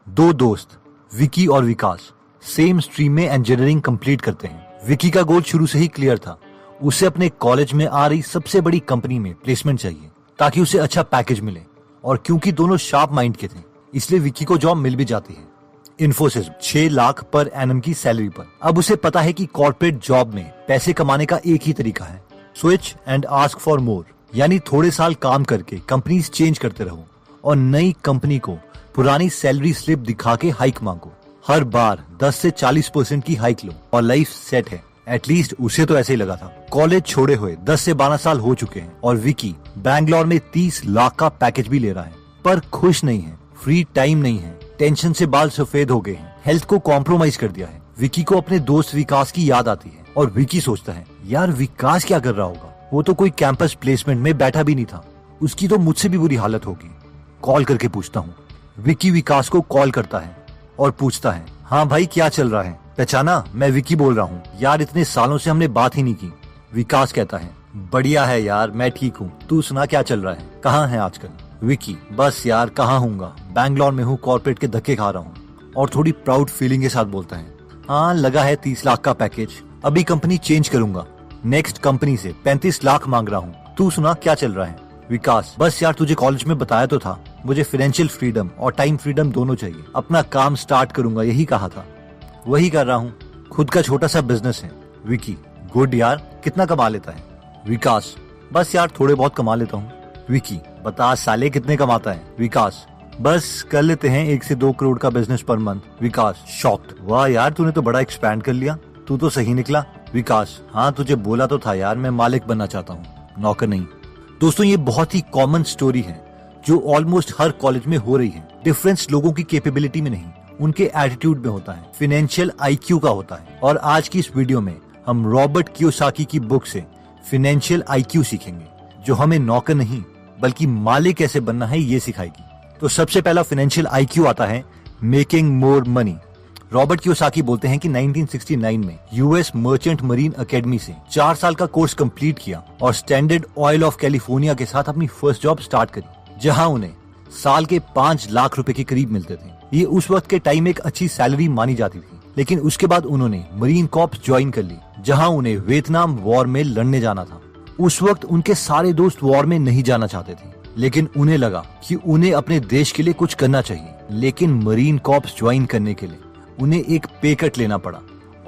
दो दोस्त विकी और विकास सेम स्ट्रीम में इंजीनियरिंग कंप्लीट करते हैं। विकी का गोल शुरू से ही क्लियर था। उसे अपने कॉलेज में आ रही सबसे बड़ी कंपनी में प्लेसमेंट चाहिए ताकि उसे अच्छा पैकेज मिले, और क्योंकि दोनों शार्प माइंड के थे इसलिए विकी को जॉब मिल भी जाती है इन्फोसिस 6 लाख पर एनम की सैलरी पर। अब उसे पता है कि कॉर्पोरेट जॉब में पैसे कमाने का एक ही तरीका है, switch and ask for more, यानी थोड़े साल काम करके कंपनीज चेंज करते रहो और नई कंपनी को पुरानी सैलरी स्लिप दिखा के हाइक मांगो। हर बार 10 से 40% की हाइक लो और लाइफ सेट है। एटलीस्ट उसे तो ऐसे ही लगा था। कॉलेज छोड़े हुए 10 से 12 साल हो चुके हैं और विकी बैंगलोर में 30 लाख का पैकेज भी ले रहा है, पर खुश नहीं है। फ्री टाइम नहीं है, टेंशन से बाल सफेद हो गए हैं, हेल्थ को कॉम्प्रोमाइज कर दिया है। विकी को अपने दोस्त विकास की याद आती है और विकी सोचता है यार विकास क्या कर रहा होगा, वो तो कोई कैंपस प्लेसमेंट में बैठा भी नहीं था, उसकी तो मुझसे भी बुरी हालत होगी। कॉल करके पूछता हूँ। विकी विकास को कॉल करता है और पूछता है हाँ भाई क्या चल रहा है, पहचाना? मैं विकी बोल रहा हूँ यार, इतने सालों से हमने बात ही नहीं की। विकास कहता है बढ़िया है यार, मैं ठीक हूँ, तू सुना क्या चल रहा है, कहाँ है आजकल? विकी बस यार कहाँ हूँगा, बैंगलोर में हूँ, कॉर्पोरेट के धक्के खा रहा हूँ, और थोड़ी प्राउड फीलिंग के साथ बोलता है हाँ लगा है 30 लाख का पैकेज, अभी कंपनी चेंज करूंगा, नेक्स्ट कंपनी से 35 लाख मांग रहा हूँ, तू सुना क्या चल रहा है? विकास बस यार तुझे कॉलेज में बताया तो था, मुझे फाइनेंशियल फ्रीडम और टाइम फ्रीडम दोनों चाहिए, अपना काम स्टार्ट करूंगा यही कहा था, वही कर रहा हूँ, खुद का छोटा सा बिजनेस है। विकी गुड यार, कितना कमा लेता है? विकास बस यार थोड़े बहुत कमा लेता हूँ। विकी बता साले कितने कमाता है? विकास बस कर लेते हैं 1 से 2 करोड़ का बिजनेस पर मंथ। विकास शॉक्ड वाह यार तूने तो बड़ा एक्सपैंड कर लिया, तू तो सही निकला। विकास हाँ तुझे बोला तो था यार, मैं मालिक बनना चाहता हूँ, नौकर नहीं। दोस्तों ये बहुत ही कॉमन स्टोरी है जो ऑलमोस्ट हर कॉलेज में हो रही है। डिफरेंस लोगों की कैपेबिलिटी में नहीं, उनके एटीट्यूड में होता है, फाइनेंशियल आईक्यू का होता है। और आज की इस वीडियो में हम रॉबर्ट कियोसाकी की बुक से फाइनेंशियल आईक्यू सीखेंगे जो हमें नौकर नहीं बल्कि मालिक कैसे बनना है ये सिखाएगी। तो सबसे पहला फाइनेंशियल आईक्यू आता है making more money. Robert Kiyosaki बोलते हैं कि 1969 में यूएस मर्चेंट मरीन एकेडमी से 4 साल का कोर्स कंप्लीट किया और स्टैंडर्ड ऑयल ऑफ कैलिफोर्निया के साथ अपनी फर्स्ट जॉब स्टार्ट करी, जहां उन्हें साल के 5 लाख रुपए के करीब मिलते थे। ये उस वक्त के टाइम एक अच्छी सैलरी मानी जाती थी, लेकिन उसके बाद उन्होंने मरीन कॉर्प्स ज्वाइन कर ली, जहां उन्हें वियतनाम वॉर में लड़ने जाना था। उस वक्त उनके सारे दोस्त वॉर में नहीं जाना चाहते थे, लेकिन उन्हें लगा कि उन्हें अपने देश के लिए कुछ करना चाहिए। लेकिन मरीन कॉर्प्स ज्वाइन करने के लिए उन्हें एक पे कट लेना पड़ा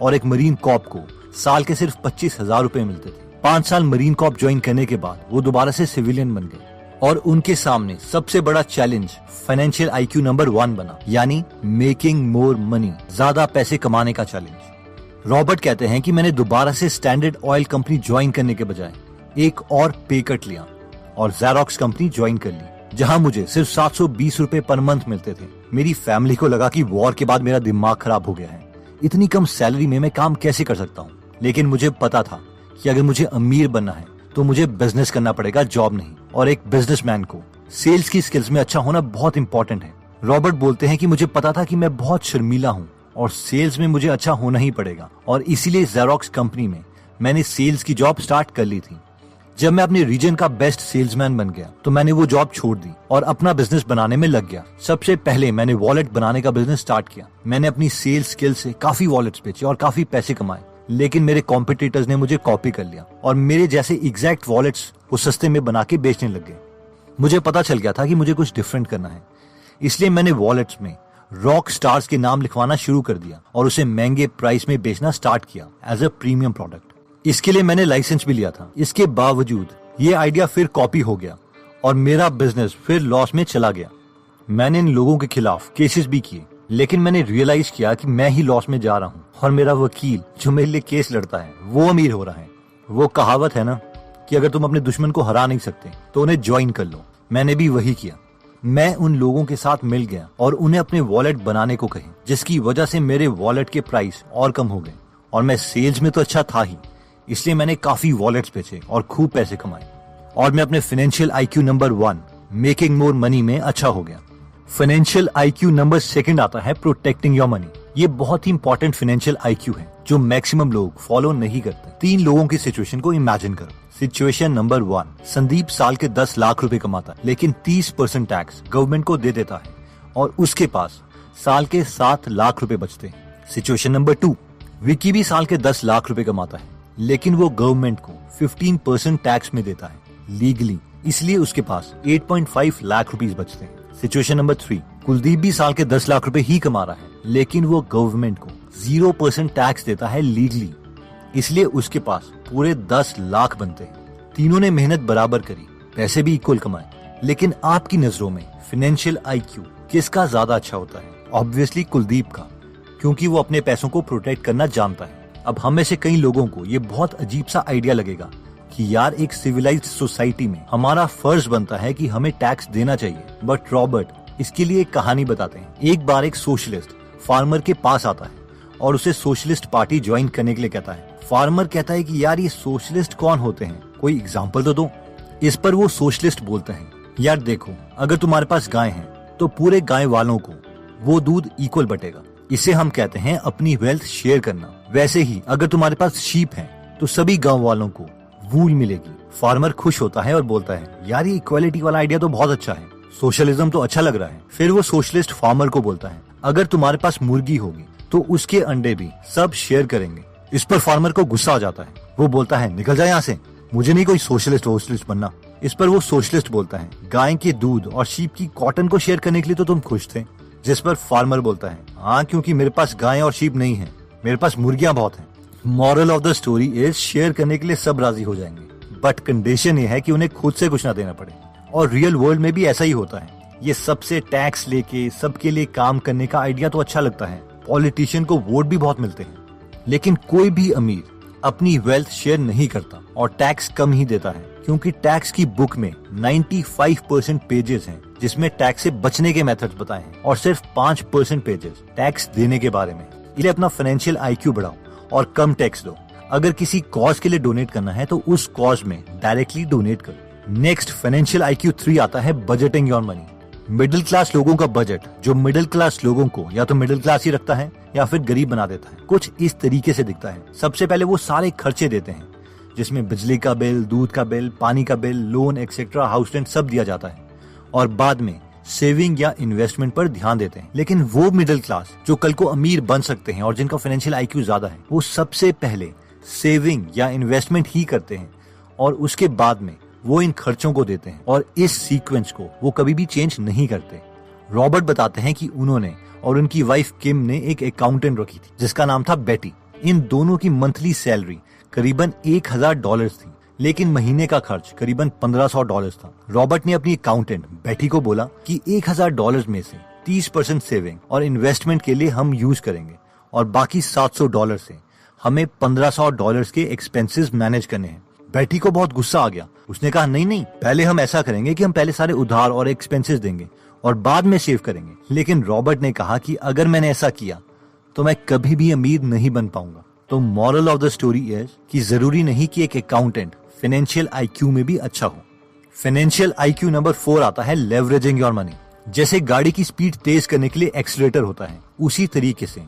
और एक मरीन कॉर्प को साल के सिर्फ 25,000 रुपए मिलते थे। 5 साल मरीन कॉर्प ज्वाइन करने के बाद वो दोबारा से सिविलियन बन गए और उनके सामने सबसे बड़ा चैलेंज फाइनेंशियल आईक्यू नंबर 1 बना, यानी मेकिंग मोर मनी, ज्यादा पैसे कमाने का चैलेंज। रॉबर्ट कहते हैं कि मैंने दोबारा से स्टैंडर्ड ऑयल कंपनी ज्वाइन करने के बजाय एक और पे कट लिया और ज़ेरॉक्स कंपनी ज्वाइन कर ली, जहां मुझे सिर्फ 720 रुपए पर मंथ मिलते थे। मेरी फैमिली को लगा कि वॉर के बाद मेरा दिमाग खराब हो गया है, इतनी कम सैलरी में मैं काम कैसे कर सकता हूँ। लेकिन मुझे पता था कि अगर मुझे अमीर बनना है तो मुझे बिजनेस करना पड़ेगा, जॉब नहीं। और एक बिजनेसमैन को सेल्स की स्किल्स में अच्छा होना बहुत इंपॉर्टेंट है। रॉबर्ट बोलते हैं कि मुझे पता था कि मैं बहुत शर्मीला हूँ और सेल्स में मुझे अच्छा होना ही पड़ेगा, और इसीलिए ज़ेरॉक्स कंपनी में मैंने सेल्स की जॉब स्टार्ट कर ली थी। जब मैं अपने रीजन का बेस्ट सेल्समैन बन गया तो मैंने वो जॉब छोड़ दी और अपना बिजनेस बनाने में लग गया। सबसे पहले मैंने वॉलेट बनाने का बिजनेस स्टार्ट किया। मैंने अपनी सेल्स स्किल से काफी वॉलेट्स बेचे और काफी पैसे कमाए, लेकिन मेरे कॉम्पिटिटर्स ने मुझे कॉपी कर लिया और मेरे जैसे एग्जैक्ट वॉलेट्स वो सस्ते में बना के बेचने लग गए। मुझे पता चल गया था कि मुझे कुछ डिफरेंट करना है, इसलिए मैंने वॉलेट्स में रॉक स्टार्स के नाम लिखवाना शुरू कर दिया और उसे महंगे प्राइस में बेचना स्टार्ट किया एज अ प्रीमियम प्रोडक्ट। इसके लिए मैंने लाइसेंस भी लिया था। इसके बावजूद ये आइडिया फिर कॉपी हो गया और मेरा बिजनेस फिर लॉस में चला गया। मैंने इन लोगों के खिलाफ केसेस भी किए, लेकिन मैंने रियलाइज किया कि मैं ही लॉस में जा रहा हूँ और मेरा वकील जो मेरे लिए केस लड़ता है वो अमीर हो रहा है। वो कहावत है ना कि अगर तुम अपने दुश्मन को हरा नहीं सकते तो उन्हें ज्वाइन कर लो। मैंने भी वही किया। मैं उन लोगों के साथ मिल गया और उन्हें अपने वॉलेट बनाने को कहे, जिसकी वजह से मेरे वॉलेट के प्राइस और कम हो गए। और मैं सेल्स में तो अच्छा था ही, इसलिए मैंने काफी वॉलेट्स बेचे और खूब पैसे कमाए और मैं अपने financial IQ number 1 making more money में अच्छा हो गया। फाइनेंशियल आईक्यू नंबर 2 आता है प्रोटेक्टिंग योर मनी। ये बहुत ही इंपॉर्टेंट फाइनेंशियल आईक्यू है जो मैक्सिमम लोग फॉलो नहीं करते। 3 लोगों की सिचुएशन को इमेजिन करो। सिचुएशन नंबर 1, संदीप साल के 10 लाख रुपए कमाता है, लेकिन 30% टैक्स गवर्नमेंट को दे देता है और उसके पास साल के 7 लाख रुपए बचते हैं। सिचुएशन नंबर 2, विकी भी साल के 10 लाख रुपए कमाता है, लेकिन वो गवर्नमेंट को 15% टैक्स में देता है लीगली, इसलिए उसके पास 8.5 लाख रुपीस बचते हैं। सिचुएशन नंबर 3, कुलदीप भी साल के 10 लाख रुपए ही कमा रहा है, लेकिन वो गवर्नमेंट को 0% टैक्स देता है लीगली, इसलिए उसके पास पूरे 10 लाख बनते हैं। तीनों ने मेहनत बराबर करी, पैसे भी इक्वल कमाए, लेकिन आपकी नजरों में फाइनेंशियल आईक्यू किसका ज्यादा अच्छा होता है? ऑब्वियसली कुलदीप का, क्योंकि वो अपने पैसों को प्रोटेक्ट करना जानता है। अब हम में से कई लोगों को ये बहुत अजीब सा आइडिया लगेगा कि यार एक सिविलाइज्ड सोसाइटी में हमारा फर्ज बनता है कि हमें टैक्स देना चाहिए, बट रॉबर्ट इसके लिए एक कहानी बताते हैं। एक बार एक सोशलिस्ट फार्मर के पास आता है और उसे सोशलिस्ट पार्टी ज्वाइन करने के लिए कहता है। फार्मर कहता है कि यार ये सोशलिस्ट कौन होते हैं, कोई एग्जाम्पल तो दो। इस पर वो सोशलिस्ट बोलते हैं, यार देखो, अगर तुम्हारे पास गाय है तो पूरे गाय वालों को वो दूध इक्वल बटेगा, इसे हम कहते हैं अपनी वेल्थ शेयर करना। वैसे ही अगर तुम्हारे पास शीप है तो सभी गांव वालों को वूल मिलेगी। फार्मर खुश होता है और बोलता है, यार ये इक्वालिटी वाला आइडिया तो बहुत अच्छा है, सोशलिज्म तो अच्छा लग रहा है। फिर वो सोशलिस्ट फार्मर को बोलता है, अगर तुम्हारे पास मुर्गी होगी तो उसके अंडे भी सब शेयर करेंगे। इस पर फार्मर को गुस्सा आ जाता है, वो बोलता है, निकल जाए यहाँ से, मुझे नहीं कोई सोशलिस्ट बनना। इस पर वो सोशलिस्ट बोलता है, गाय के दूध और शीप की कॉटन को शेयर करने के लिए तो तुम खुश थे। जिस पर फार्मर बोलता है, हाँ, क्योंकि मेरे पास गाय और शीप नहीं है, मेरे पास मुर्गियां बहुत हैं। Moral of the story is, share करने के लिए सब राजी हो जाएंगे, बट कंडीशन ये है कि उन्हें खुद से कुछ ना देना पड़े। और रियल वर्ल्ड में भी ऐसा ही होता है। ये सबसे टैक्स लेके सबके लिए काम करने का आइडिया तो अच्छा लगता है, पॉलिटिशियन को वोट भी बहुत मिलते हैं, लेकिन कोई भी अमीर अपनी वेल्थ शेयर नहीं करता और टैक्स कम ही देता है, क्योंकि टैक्स की बुक में 95% पेजेस हैं जिसमें टैक्स से बचने के मेथड्स बताए हैं और सिर्फ 5% पेजेस टैक्स देने के बारे में। इसलिए अपना फाइनेंशियल आईक्यू बढ़ाओ और कम टैक्स दो। अगर किसी कॉज के लिए डोनेट करना है तो उस कॉज में डायरेक्टली डोनेट करो। नेक्स्ट फाइनेंशियल आईक्यू 3 आता है budgeting your money. Middle class लोगों का बजट, जो मिडिल क्लास लोगों को या तो मिडिल क्लास ही रखता है या फिर गरीब बना देता है, कुछ इस तरीके से दिखता है। सबसे पहले वो सारे खर्चे देते हैं जिसमें बिजली का बिल, दूध का बिल, पानी का bill, loan etcetera, house rent सब दिया जाता है, और बाद में सेविंग या इन्वेस्टमेंट पर ध्यान देते हैं। लेकिन वो मिडिल क्लास जो कल को अमीर बन सकते हैं और जिनका फाइनेंशियल आईक्यू ज्यादा है, वो सबसे पहले सेविंग या इन्वेस्टमेंट ही करते हैं और उसके बाद में वो इन खर्चों को देते हैं, और इस सीक्वेंस को वो कभी भी चेंज नहीं करते। रॉबर्ट बताते हैं कि उन्होंने और उनकी वाइफ किम ने एक अकाउंटेंट रखी थी जिसका नाम था बेटी। इन दोनों की मंथली सैलरी करीबन $1000 थी, लेकिन महीने का खर्च करीबन $1500 था। रॉबर्ट ने अपनी अकाउंटेंट बेटी को बोला कि $1000 में से 30% सेविंग और इन्वेस्टमेंट के लिए हम यूज करेंगे और बाकी $700 से हमें $1500 के एक्सपेंसेस मैनेज करने हैं। बेटी को बहुत गुस्सा आ गया। उसने कहा, नहीं, पहले हम ऐसा करेंगे कि हम पहले सारे उधार और एक्सपेंसेस देंगे और बाद में सेव करेंगे। लेकिन रॉबर्ट ने कहा कि अगर मैंने ऐसा किया तो मैं कभी भी अमीर नहीं बन पाऊंगा। तो moral of the story is कि जरूरी नहीं कि एक अकाउंटेंट फाइनेंशियल आईक्यू में भी अच्छा हो। फाइनेंशियल आईक्यू नंबर 4 आता है लेवरेजिंग योर मनी। जैसे गाड़ी की स्पीड तेज करने के लिए एक्सीलरेटर होता है, उसी तरीके से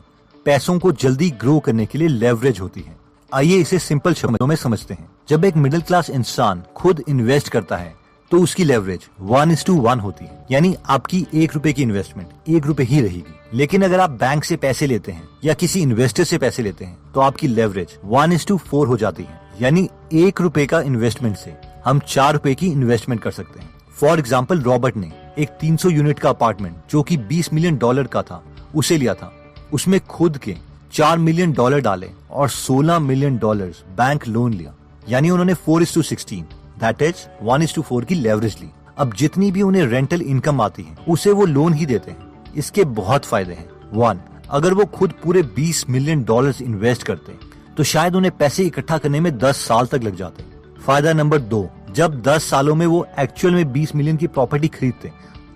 पैसों को जल्दी ग्रो करने के लिए लेवरेज होती है। आइए इसे सिंपल शब्दों में समझते हैं। जब एक मिडिल क्लास इंसान खुद इन्वेस्ट करता है तो उसकी लेवरेज 1:1 होती है, यानी आपकी ₹1 की इन्वेस्टमेंट ₹1 ही रहेगी। लेकिन अगर आप बैंक से पैसे लेते हैं या किसी इन्वेस्टर से पैसे लेते हैं तो आपकी लेवरेज 1:4 हो जाती है, यानी ₹1 का इन्वेस्टमेंट से हम ₹4 की इन्वेस्टमेंट कर सकते हैं। फॉर एग्जाम्पल, रॉबर्ट ने एक 300 यूनिट का अपार्टमेंट जो कि $20 मिलियन का था उसे लिया था। उसमें खुद के $4 मिलियन डाले और $16 मिलियन बैंक लोन लिया, यानी उन्होंने 4:16 दैट इज 1:4 की लेवरेज ली। अब जितनी भी उन्हें रेंटल इनकम आती है उसे वो लोन ही देते हैं। इसके बहुत फायदे हैं। 1, अगर वो खुद पूरे $20 मिलियन इन्वेस्ट करते तो शायद उन्हें पैसे इकट्ठा करने में 10 साल तक लग जाते। फायदा नंबर 2, जब 10 सालों में वो एक्चुअल में 20 मिलियन की प्रॉपर्टी खरीदते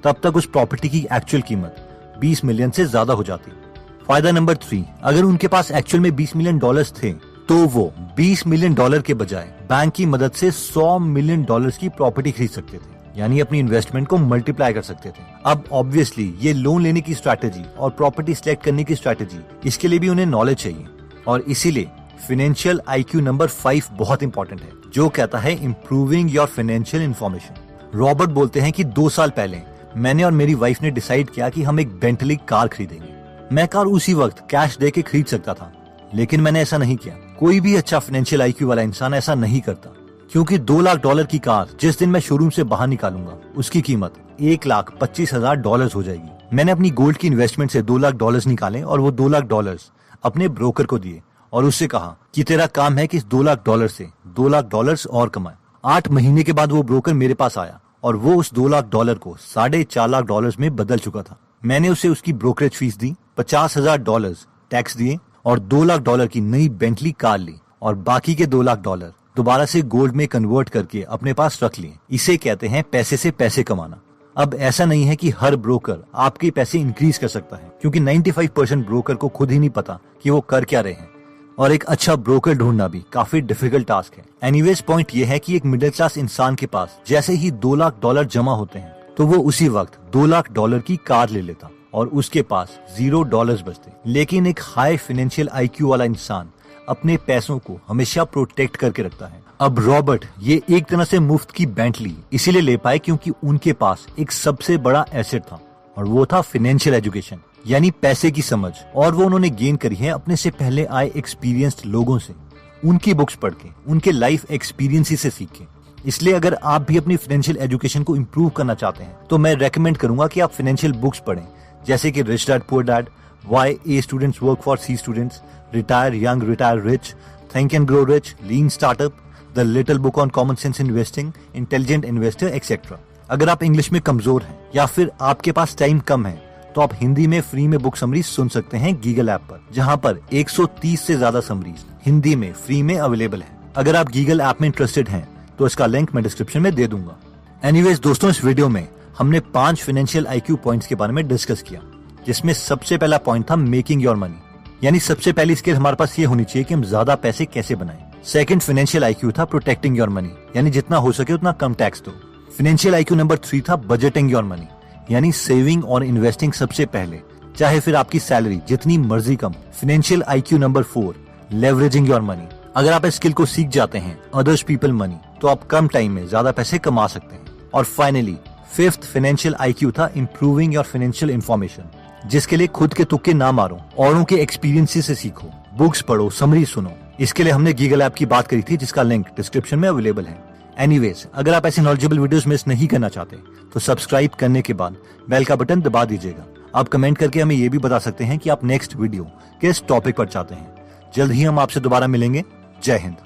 तब तक उस प्रॉपर्टी की एक्चुअल कीमत 20 मिलियन से ज्यादा हो जाती। फायदा नंबर 3, अगर उनके पास एक्चुअल में $20 मिलियन थे तो वो $20 मिलियन के बजाय बैंक की मदद से $100 मिलियन की प्रॉपर्टी खरीद सकते थे, यानी अपनी इन्वेस्टमेंट को मल्टीप्लाई कर सकते थे। अब ऑब्वियसली ये लोन लेने की स्ट्रैटेजी और प्रॉपर्टी सिलेक्ट करने की स्ट्रैटेजी, इसके लिए भी उन्हें नॉलेज चाहिए, और इसीलिए फाइनेंशियल आईक्यू नंबर 5 बहुत इंपॉर्टेंट है, जो कहता है improving your financial information. Robert बोलते हैं कि 2 साल पहले मैंने और मेरी वाइफ ने डिसाइड किया कि हम एक बेंटली कार खरीदेंगे। मैं कार उसी वक्त कैश दे के खरीद सकता था, लेकिन मैंने ऐसा नहीं किया। कोई भी अच्छा फाइनेंशियल IQ वाला इंसान ऐसा नहीं करता, क्योंकि $2 लाख की कार जिस दिन मैं शोरूम से बाहर निकालूंगा उसकी कीमत $1,25,000 हो जाएगी। मैंने अपनी गोल्ड की इन्वेस्टमेंट से $2 लाख निकाले और वो $2 लाख अपने ब्रोकर को दिए और उससे कहा कि तेरा काम है कि इस $2 लाख से $2 लाख और कमाए। 8 महीने के बाद वो ब्रोकर मेरे पास आया और वो उस $2 लाख को $4.5 लाख में बदल चुका था। मैंने उसे उसकी ब्रोकरेज फीस दी, $50,000 टैक्स दिए और $2 लाख की नई बेंटली कार ली और बाकी के $2 लाख दोबारा से गोल्ड में कन्वर्ट करके अपने पास रख लिए। इसे कहते हैं पैसे से पैसे कमाना। अब ऐसा नहीं है कि हर ब्रोकर आपके पैसे इंक्रीज कर सकता है, क्योंकि 95% ब्रोकर को खुद ही नहीं पता कि वो कर क्या रहे हैं और एक अच्छा ब्रोकर ढूंढना भी काफी डिफिकल्ट टास्क है। एनीवेज पॉइंट ये है कि एक मिडिल क्लास इंसान के पास जैसे ही $2 लाख जमा होते हैं तो वो उसी वक्त $2 लाख की कार ले लेता और उसके पास $0 बचते। लेकिन एक हाई फाइनेंशियल IQ वाला इंसान अपने पैसों को हमेशा प्रोटेक्ट करके रखता है। अब रॉबर्ट ये एक तरह से मुफ्त की बेंटली इसीलिए ले पाए क्योंकि उनके पास एक सबसे बड़ा एसेट था और वो था फाइनेंशियल एजुकेशन, यानी पैसे की समझ। और वो उन्होंने गेन करी है अपने से पहले आए एक्सपीरियंस्ड लोगों से, उनकी बुक्स पढ़ के, उनके लाइफ एक्सपीरियंस से सीख के। इसलिए अगर आप भी अपनी फाइनेंशियल एजुकेशन को इम्प्रूव करना चाहते हैं तो मैं रेकमेंड करूंगा कि आप फाइनेंशियल बुक्स पढ़ें, जैसे कि rich dad poor dad, Why A Students Work for C Students, Retire Young, Retire Rich, Think and Grow Rich, Lean Startup, The Little Book on Common Sense Investing, Intelligent Investor, etc. अगर आप English में कमजोर हैं या फिर आपके पास time कम है तो आप हिंदी में फ्री में बुक समरीज सुन सकते हैं गीगल ऐप पर, जहां पर 130 से ज्यादा समरीज हिंदी में फ्री में अवेलेबल है। अगर आप गीगल ऐप में इंटरेस्टेड हैं तो इसका लिंक मैं डिस्क्रिप्शन में दे दूंगा। एनीवेज दोस्तों, इस वीडियो में हमने 5 फाइनेंशियल IQ पॉइंट्स के बारे में डिस्कस किया, जिसमें सबसे पहला पॉइंट था मेकिंग योर मनी, यानी सबसे पहली स्किल हमारे पास ये होनी चाहिए कि हम ज्यादा पैसे कैसे बनाएं। सेकंड फाइनेंशियल IQ था प्रोटेक्टिंग योर मनी, यानी जितना हो सके उतना कम टैक्स दो। फाइनेंशियल IQ नंबर 3 था बजटिंग योर मनी, यानी सेविंग और इन्वेस्टिंग सबसे पहले, चाहे फिर आपकी सैलरी जितनी मर्जी कम। Financial IQ number 4 leveraging your money. अगर आप इस स्किल को सीख जाते हैं, अदर्स पीपल मनी, तो आप कम टाइम में ज्यादा पैसे कमा सकते हैं। और फाइनली फिफ्थ फाइनेंशियल IQ था इंप्रूविंग योर फाइनेंशियल इंफॉर्मेशन, जिसके लिए खुद के तुक्के ना मारो, औरों के एक्सपीरियंसेस से सीखो, बुक्स पढ़ो, समरी सुनो। इसके लिए हमने गीगल ऐप की बात करी थी, जिसका लिंक डिस्क्रिप्शन में अवेलेबल है। एनीवेज, अगर आप ऐसे नॉलेजेबल वीडियोस मिस नहीं करना चाहते तो सब्सक्राइब करने के बाद बेल का बटन दबा दीजिएगा। आप कमेंट करके हमें ये भी बता सकते हैं कि आप नेक्स्ट वीडियो किस टॉपिक पर चाहते हैं। जल्द ही हम आपसे दोबारा मिलेंगे। जय हिंद।